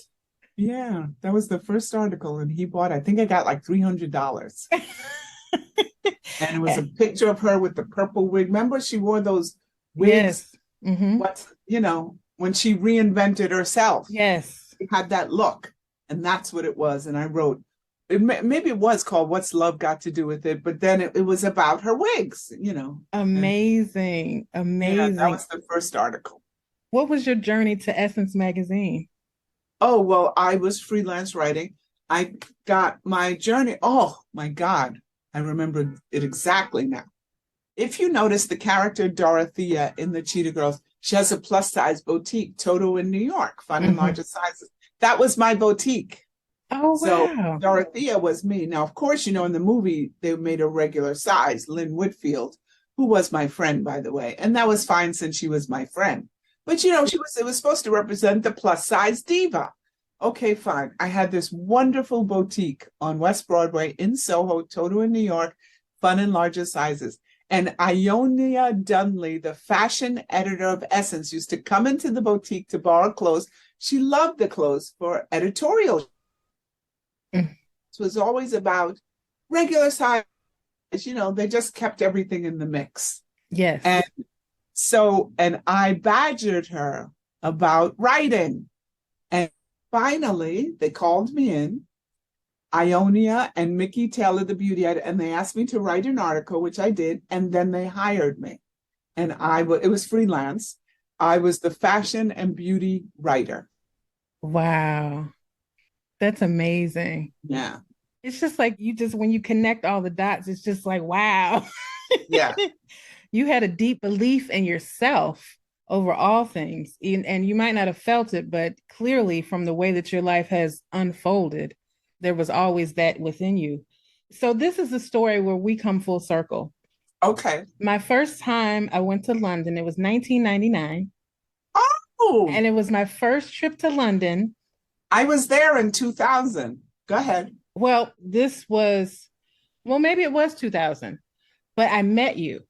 S3: Yeah, that was the first article, and he bought, I think I got like $300. And it was a picture of her with the purple wig. Remember, she wore those wigs?
S2: Yes.
S3: When she reinvented herself.
S2: Yes.
S3: She had that look, and that's what it was. And I wrote, maybe it was called "What's Love Got to Do with It?" But then it was about her wigs,
S2: Amazing. Amazing.
S3: Yeah, that was the first article.
S2: What was your journey to Essence magazine?
S3: Oh, well, I was freelance writing. I got my journey. Oh, my God. I remember it exactly now. If you notice the character Dorothea in the Cheetah Girls, she has a plus-size boutique, Toto in New York, fun in larger sizes. That was my boutique.
S2: Oh,
S3: so
S2: wow.
S3: Dorothea was me. Now, of course, in the movie, they made a regular size, Lynn Whitfield, who was my friend, by the way. And that was fine since she was my friend. But, it was supposed to represent the plus-size diva. Okay, fine. I had this wonderful boutique on West Broadway in Soho, Toto in New York, fun in larger sizes. And Ionia Dunley, the fashion editor of Essence, used to come into the boutique to borrow clothes. She loved the clothes for editorial. It was always about regular size. They just kept everything in the mix.
S2: Yes.
S3: And I badgered her about writing. And finally, they called me in, Ionia and Mickey Taylor, the beauty editor, and they asked me to write an article, which I did, and then they hired me. And it was freelance. I was the fashion and beauty writer.
S2: Wow. That's amazing.
S3: Yeah.
S2: It's just like when you connect all the dots, it's just like, wow.
S3: Yeah.
S2: You had a deep belief in yourself over all things. And you might not have felt it, but clearly from the way that your life has unfolded, there was always that within you. So this is a story where we come full circle.
S3: Okay.
S2: My first time I went to London, it was 1999.
S3: Oh.
S2: And it was my first trip to London.
S3: I was there in 2000. Go ahead.
S2: Well, maybe it was 2000. but I met you.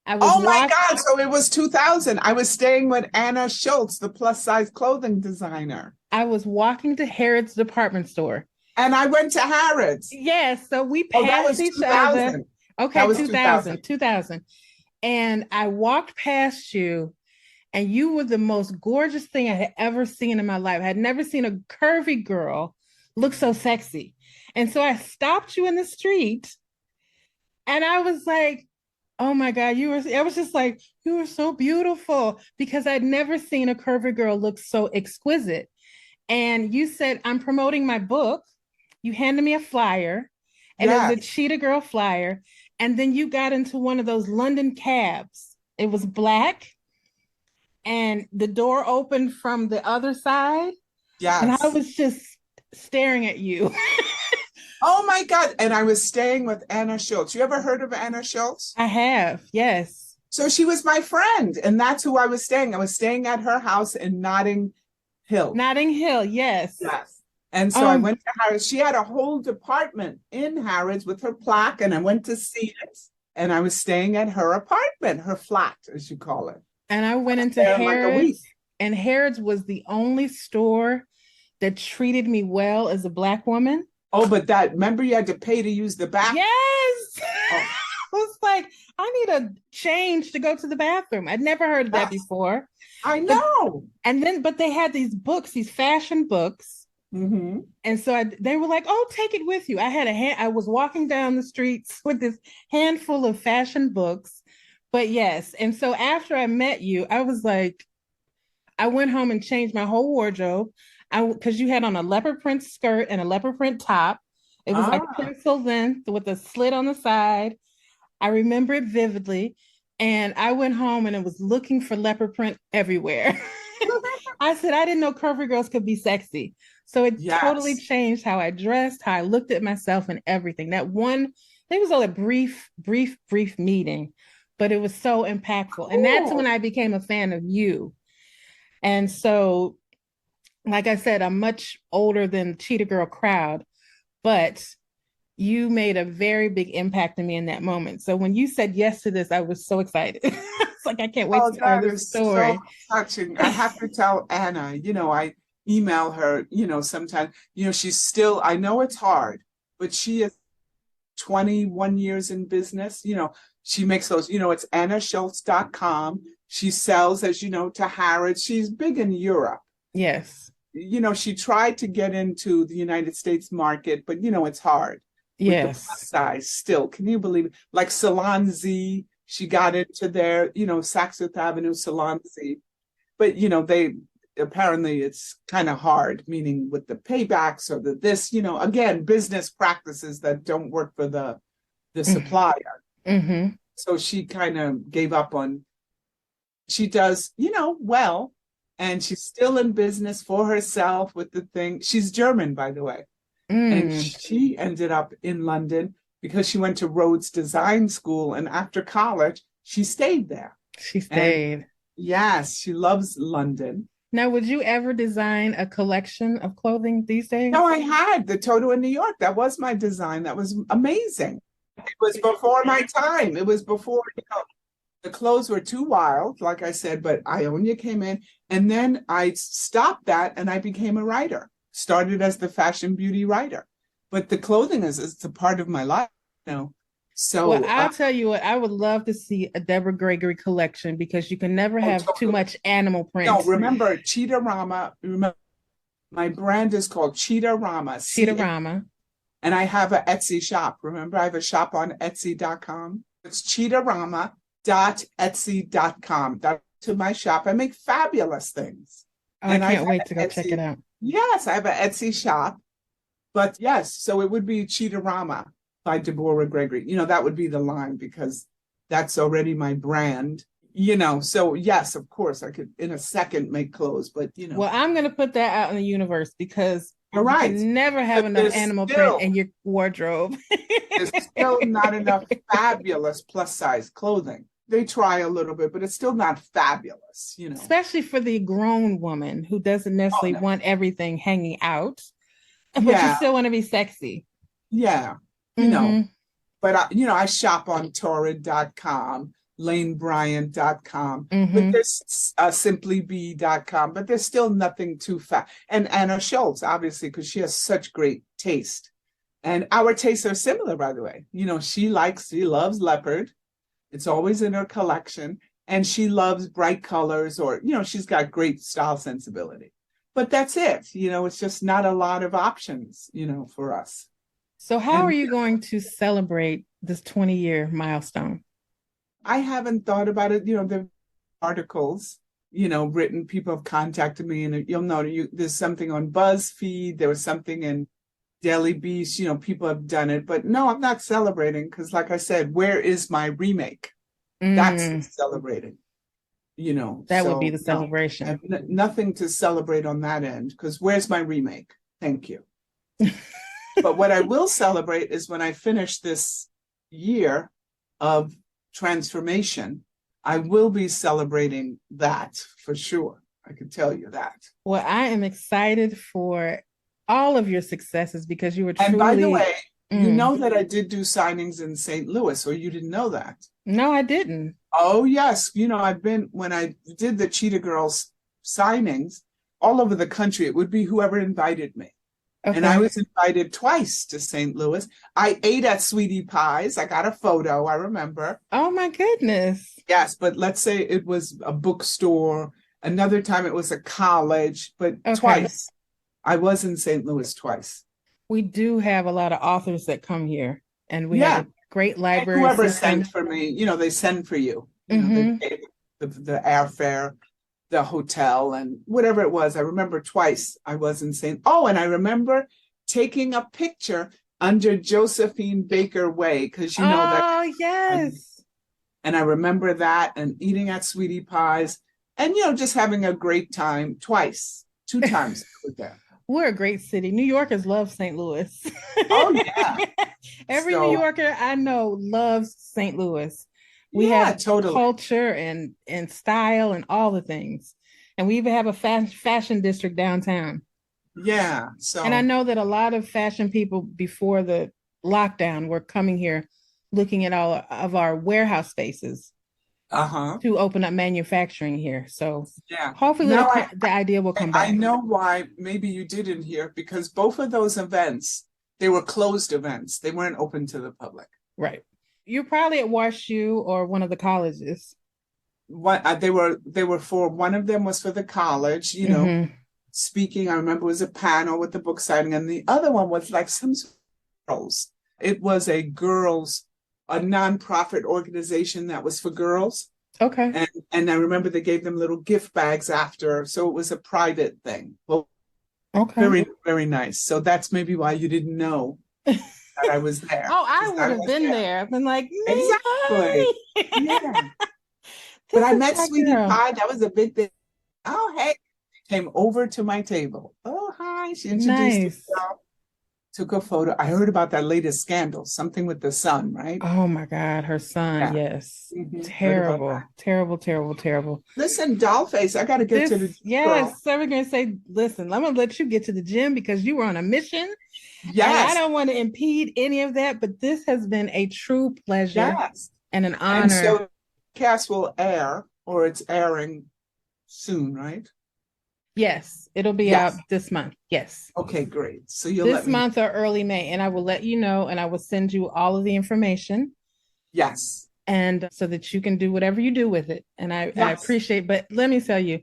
S2: I was
S3: Oh my
S2: walking.
S3: God. So it was 2000. I was staying with Anna Schultz, the plus size clothing designer.
S2: I was walking to Harrods department store.
S3: And I went to Harrods.
S2: Yes, so we
S3: Oh, that
S2: passed
S3: was
S2: each other.
S3: 2000. That
S2: Okay,
S3: was 2000.
S2: 2000. And I walked past you, and you were the most gorgeous thing I had ever seen in my life. I had never seen a curvy girl look so sexy. And so I stopped you in the street, and I was like, oh my God, I was just like, you were so beautiful, because I'd never seen a curvy girl look so exquisite. And you said, I'm promoting my book. You handed me a flyer, and it was a
S3: Yes.
S2: Cheetah Girl flyer. And then you got into one of those London cabs. It was black, and the door opened from the other side. And I
S3: Yes.
S2: was just staring at you.
S3: Oh my God. And I was staying with Anna Schultz. You ever heard of Anna Schultz?
S2: I have, yes.
S3: So she was my friend, and that's who I was staying. I was staying at her house in Notting Hill.
S2: Notting Hill, yes.
S3: Yes. And so I
S2: Um,
S3: went to Harrods. She had a whole department in Harrods with her plaque, and I went to see it. And I was staying at her apartment, her flat, as you call it.
S2: and I went into
S3: There in like a week.
S2: Harrods, and Harrods was the only store that treated me well as a Black woman.
S3: Oh, but that, remember you had to pay to use the bathroom?
S2: Yes.
S3: Oh,
S2: I was like, I need a change to go to the bathroom. I'd never heard of that
S3: yes.
S2: before.
S3: I
S2: But
S3: know.
S2: but they had these books, these fashion books.
S3: Mm-hmm.
S2: And so they were like, "Oh, take it with you." I was walking down the streets with this handful of fashion books. But yes, and so after I met you, I was like, I went home and changed my whole wardrobe. Because you had on a leopard print skirt and a leopard print top. It was like
S3: Ah.
S2: pencil length with a slit on the side. I remember it vividly. And I went home and it was looking for leopard print everywhere. I said, I didn't know curvy girls could be sexy. So it totally
S3: Yes.
S2: changed how I dressed, how I looked at myself, and everything. It was only a brief meeting, but it was so impactful. And that's when
S3: Cool.
S2: I became a fan of you. And so, like I said, I'm much older than the Cheetah Girl crowd, but you made a very big impact on me in that moment. So when you said yes to this, I was so excited. It's like, I can't wait
S3: Oh,
S2: to tell her
S3: that
S2: this
S3: is so
S2: story.
S3: touching. I have to tell Anna, I email her, sometimes, she's still, I know it's hard, but she is 21 years in business. She makes those, it's annaschultz.com. She sells, as you know, to Harrods. She's big in Europe.
S2: Yes.
S3: She tried to get into the United States market, but it's hard with the plus
S2: Yes.
S3: size still. Can you believe it? Like Salon Z, she got into their, Saks Fifth Avenue Salon Z. But they apparently it's kind of hard, meaning with the paybacks or this, again, business practices that don't work for the supplier.
S2: Mm-hmm.
S3: So she kind of gave up on, she does, well, and she's still in business for herself with the thing. She's German, by the way. And she ended up in London because she went to Rhodes Design School. And after college, she stayed there.
S2: She
S3: And
S2: stayed.
S3: yes, she loves London.
S2: Now, would you ever design a collection of clothing these days?
S3: No, I had the Toto in New York. That was my design. That was amazing. It was before my time. It was before, the clothes were too wild, like I said, but Ionia came in. And then I stopped that and I became a writer. Started as the fashion beauty writer. But the clothing is a part of my life, So
S2: Well, I'll tell you what, I would love to see a Deborah Gregory collection, because you can never have too much animal print.
S3: No, remember Cheetah Rama. Remember, my brand is called Cheetah Rama.
S2: Cheetah Rama.
S3: And I have an Etsy shop. Remember, I have a shop on Etsy.com. It's cheetahrama.etsy.com. That's to my shop. I make fabulous things.
S2: Oh, and I can't wait to go check it out.
S3: Yes, I have an Etsy shop. But yes, so it would be Cheetah Rama by Deborah Gregory. That would be the line, because that's already my brand. So yes, of course, I could in a second make clothes, but
S2: Well, I'm going to put that out in the universe, because
S3: you're right.
S2: You can never have enough animal print in your wardrobe.
S3: There's still not enough fabulous plus size clothing. They try a little bit, but it's still not fabulous,
S2: Especially for the grown woman who doesn't necessarily want everything hanging out, but you still want to be sexy.
S3: Yeah. But I shop on Torrid.com, lanebryant.com, but there's simplybee.com, but there's still nothing too fast. And Anna Schultz, obviously, because she has such great taste. And our tastes are similar, by the way. She loves leopard. It's always in her collection. And she loves bright colors, or, she's got great style sensibility. But that's it. It's just not a lot of options, for us.
S2: So how are you going to celebrate this 20-year milestone?
S3: I haven't thought about it. The articles, written, people have contacted me, and you'll know there's something on BuzzFeed. There was something in Daily Beast, people have done it. But no, I'm not celebrating because, like I said, where is my remake? That's celebrating,
S2: That would be the celebration.
S3: No, nothing to celebrate on that end, because where's my remake? Thank you. But what I will celebrate is when I finish this year of transformation, I will be celebrating that for sure. I can tell you that.
S2: Well, I am excited for all of your successes because you were truly...
S3: And by the way, you know that I did do signings in St. Louis, or you didn't know that?
S2: No, I didn't.
S3: Oh, yes. When I did the Cheetah Girls signings all over the country, it would be whoever invited me. Okay. And I was invited twice to St. Louis. I ate at Sweetie Pie's. I got a photo, I remember.
S2: Oh, my goodness.
S3: Yes, but let's say it was a bookstore. Another time it was a college, but twice. I was in St. Louis twice.
S2: We do have a lot of authors that come here, and we have a great library.
S3: And whoever sent for me, they send for you. They pay the airfare, the hotel, and whatever it was. I remember twice I was in St. and I remember taking a picture under Josephine Baker Way, because that.
S2: Oh, yes.
S3: And I remember that, and eating at Sweetie Pie's, and just having a great time twice, 2 times I was there.
S2: We're a great city. New Yorkers love St. Louis.
S3: Oh, yeah.
S2: Every New Yorker I know loves St. Louis. We have
S3: totally
S2: culture and style and all the things. And we even have a fashion district downtown.
S3: Yeah.
S2: And I know that a lot of fashion people before the lockdown were coming here looking at all of our warehouse spaces to open up manufacturing here. So hopefully the idea will come back.
S3: I know why maybe you didn't hear, because both of those events, they were closed events. They weren't open to the public.
S2: Right. You're probably at WashU or one of the colleges.
S3: They were for, one of them was for the college, speaking. I remember it was a panel with the book signing, and the other one was like some girls. It was a nonprofit organization that was for girls.
S2: Okay.
S3: And I remember they gave them little gift bags after, so it was a private thing. Well, very, very nice. So that's maybe why you didn't know that I was there.
S2: Oh, I would have been there. I've been like,
S3: exactly. Yeah. But I met Sweetie Pie. That was a big thing. Oh, hey. She came over to my table. Oh, hi. She introduced herself. Took a photo. I heard about that latest scandal, something with the son, right?
S2: Oh my God, her son. Yes. Terrible.
S3: Listen, Dollface, I got to get to the gym.
S2: Yes, so we're going to say, listen, I'm going to let you get to the gym because you were on a mission.
S3: Yes.
S2: And I don't want to impede any of that, but this has been a true pleasure and an honor.
S3: And so the cast will air, or it's airing soon, right?
S2: Yes, it'll be out this month. Yes.
S3: Okay, great. So you'll
S2: this month or early May, and I will let you know, and I will send you all of the information.
S3: Yes.
S2: And so that you can do whatever you do with it. And I appreciate, but let me tell you,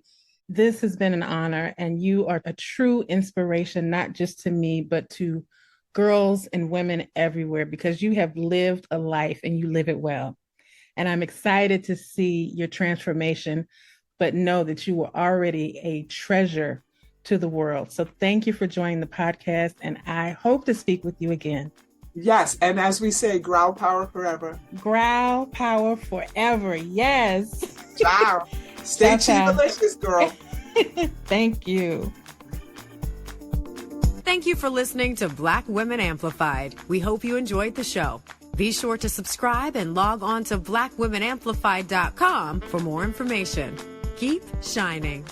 S2: this has been an honor, and you are a true inspiration, not just to me, but to girls and women everywhere, because you have lived a life and you live it well. And I'm excited to see your transformation, but know that you were already a treasure to the world. So thank you for joining the podcast, and I hope to speak with you again.
S3: Yes, and as we say, growl power forever.
S2: Growl power forever, yes.
S3: Wow. Stay delicious, girl.
S2: Thank you.
S1: Thank you for listening to Black Women Amplified. We hope you enjoyed the show. Be sure to subscribe and log on to blackwomenamplified.com for more information. Keep shining.